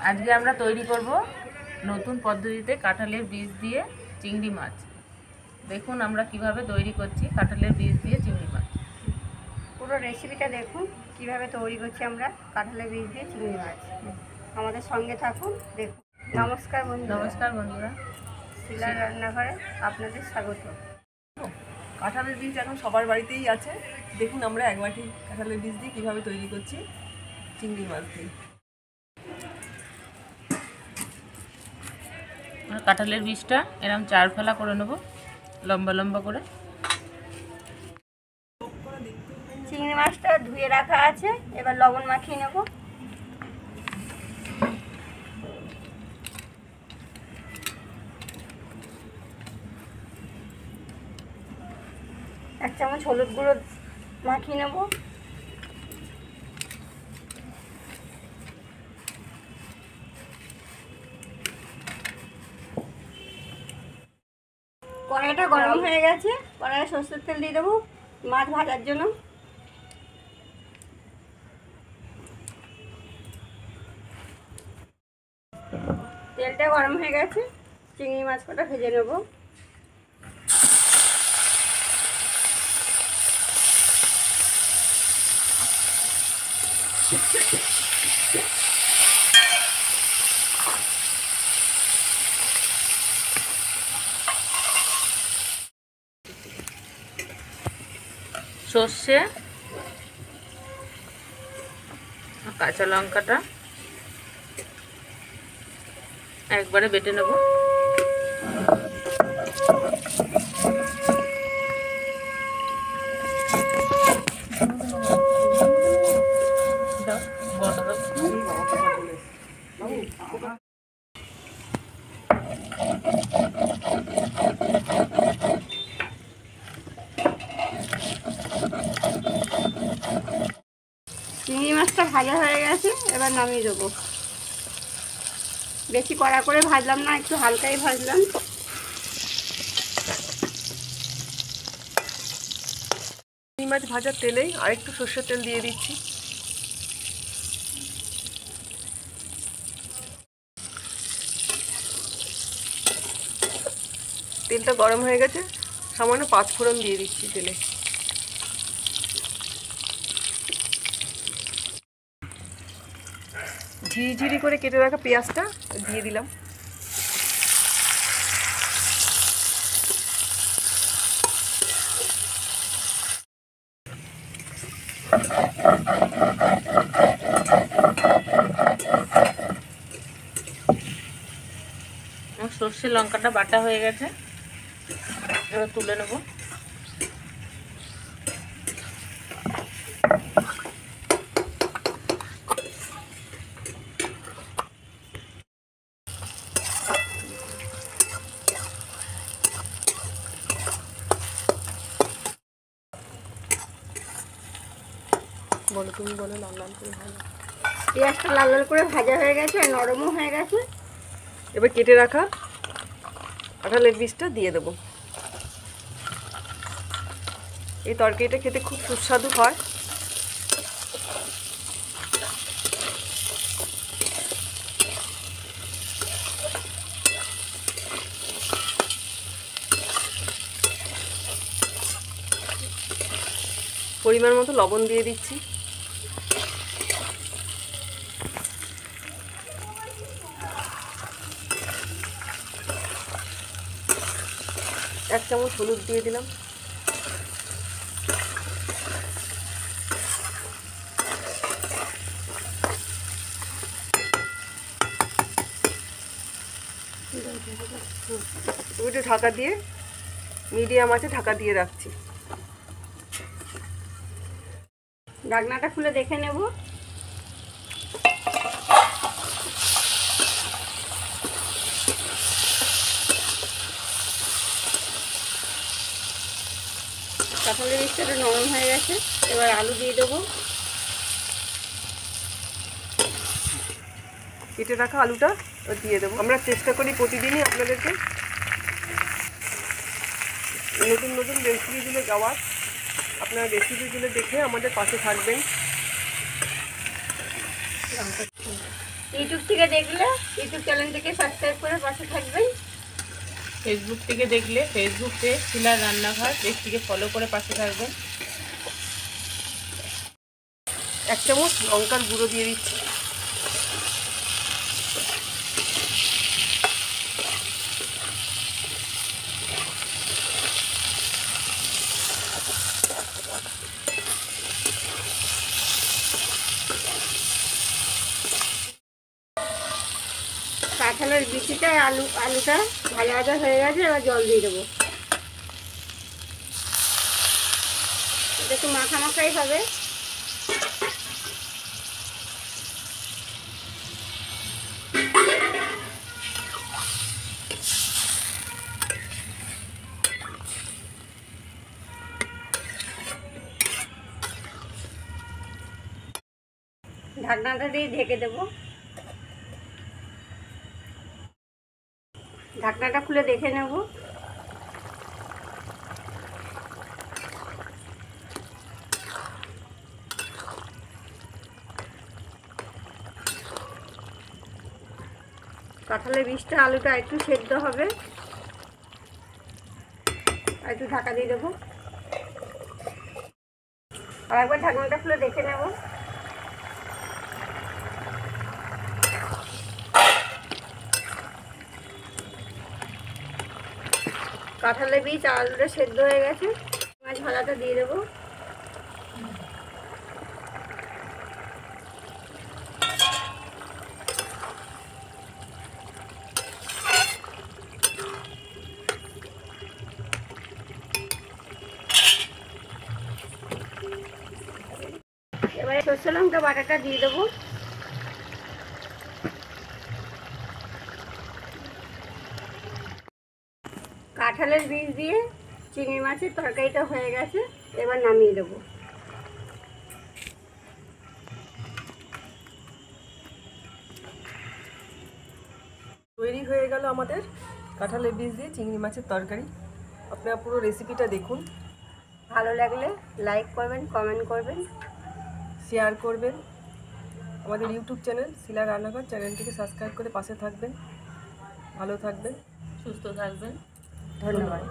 আজকে আমরা তৈরি করব নতুন পদ্ধতিতে কাঁঠালের বীজ দিয়ে চিংড়ি মাছ। দেখুন আমরা কিভাবে তৈরি করছি কাঁঠালের বীজ দিয়ে চিংড়ি মাছ। পুরো রেসিপিটা দেখুন কিভাবে তৈরি করছি আমরা কাঁঠালের বীজ দিয়ে চিংড়ি মাছ। আমাদের সঙ্গে থাকুন, দেখুন। নমস্কার বন্ধুরা, শিলার রান্নাঘরে আপনাদের স্বাগত। কাঁঠালের বীজ এখন সবার বাড়িতেই আছে। দেখুন আমরা এক বাটি কাঁঠালের বীজ দিয়ে কীভাবে তৈরি করছি চিংড়ি মাছ দিয়ে। কাঁঠালের বীজটা এরকম 4 ফালা করে নেব, লম্বা লম্বা করে। চিংড়ি মাছটা ধুয়ে রাখা আছে, এবার লবণ মাখিয়ে নেব। এক চামচ হলুদ গুঁড়ো মাখিয়ে নেব। কড়াইটা গরম হয়ে গেছে, কড়াইয়ে সরষের তেল দিয়ে দেবো মাছ ভাজার জন্য। তেলটা গরম হয়ে গেছে, চিংড়ি মাছ কটা ভেজে নেব। সর্ষে, কাঁচা লঙ্কাটা একবারে বেটে নেব। চিংড়ি মাছটা ভাজা হয়ে গেছে, এবার নামিয়ে দেবো। বেশি কড়া করে ভাজলাম না, একটু হালকাই ভাজলাম। চিংড়ি মাছ ভাজার তেলেই আরেকটু সর্ষের তেল দিয়ে দিচ্ছি। তেলটা গরম হয়ে গেছে, সামান্য 5 ফোড়ন দিয়ে দিচ্ছি তেলে। ঝিরিঝিরি করে কেটে রাখা পেঁয়াজটা দিয়ে দিলাম। সর্ষে লঙ্কাটা বাটা হয়ে গেছে, এবার তুলে নেব। বলো, তুমি বলো। লাল লাল করে ভালো। পেঁয়াজটা লাল লাল করে ভাজা হয়ে গেছে, নরমও হয়ে গেছে। এবার কেটে রাখা কাঁঠালের বীজটা দিয়ে দেবো। এই তরকারিটা খেতে খুব সুস্বাদু হয়। পরিমাণ মতো লবণ দিয়ে দিচ্ছি। এক চামচ হলুদ দিয়ে দিলাম। একটু ঢাকা দিয়ে মিডিয়াম আছে ঢাকা দিয়ে রাখছি। ঢাকনাটা খুলে দেখে নেব। কাঁঠালের বীজটা নরম হয়ে গেছে, এবার আলু দিয়ে দেবো। কেটে রাখা আলুটা দিয়ে দেবো। আমরা চেষ্টা করি প্রতিদিনই আপনাদেরকে নতুন নতুন রেসিপিগুলো দেওয়ার। আপনারা রেসিপিগুলো দেখে আমাদের পাশে থাকবেন। ইউটিউব থেকে দেখলে ইউটিউব চ্যানেলটিকে সাবস্ক্রাইব করে পাশে থাকবেন। ফেসবুক থেকে দেখলে ফেসবুক পেজ শিলার রান্নাঘর পেজটিকে ফলো করে পাশে থাকবেন। 1 চামচ লঙ্কার গুঁড়ো দিয়ে দিচ্ছি। কাঁঠালের বিচিটা আলুটা ভাজা ভাজা হয়ে গেছে, এবার জল দিয়ে দেবো। এটা একটু মাখা মাখাই হবে। ঢাকনাটা দিয়ে ঢেকে দেবো। ঢাকনাটা খুলে দেখে নেব। কাঁঠালের বীজটা আলুটা একটু সেদ্ধ হবে, আর একটু ঢাকা দিয়ে দেবো। আর একবার ঢাকনাটা খুলে দেখে নেব। কাঁঠালের বীজ আলুটা সেদ্ধ হয়ে গেছে, মাছ ভাজাটা দিয়ে দেবো। এবারে সরষে লঙ্কা বাটাটা দিয়ে দেবো। কাঁঠালের বীজ দিয়ে চিংড়ি মাছের তরকারিটা হয়ে গেছে, এবার নামিয়ে দেবো। তৈরি হয়ে গেল আমাদের কাঁঠালের বীজ দিয়ে চিংড়ি মাছের তরকারি। আপনারা পুরো রেসিপিটা দেখুন। ভালো লাগলে লাইক করবেন, কমেন্ট করবেন, শেয়ার করবেন। আমাদের ইউটিউব চ্যানেল শিলা রান্নাঘর চ্যানেলটিকে সাবস্ক্রাইব করে পাশে থাকবেন। ভালো থাকবেন, সুস্থ থাকবেন। ধন্যবাদ।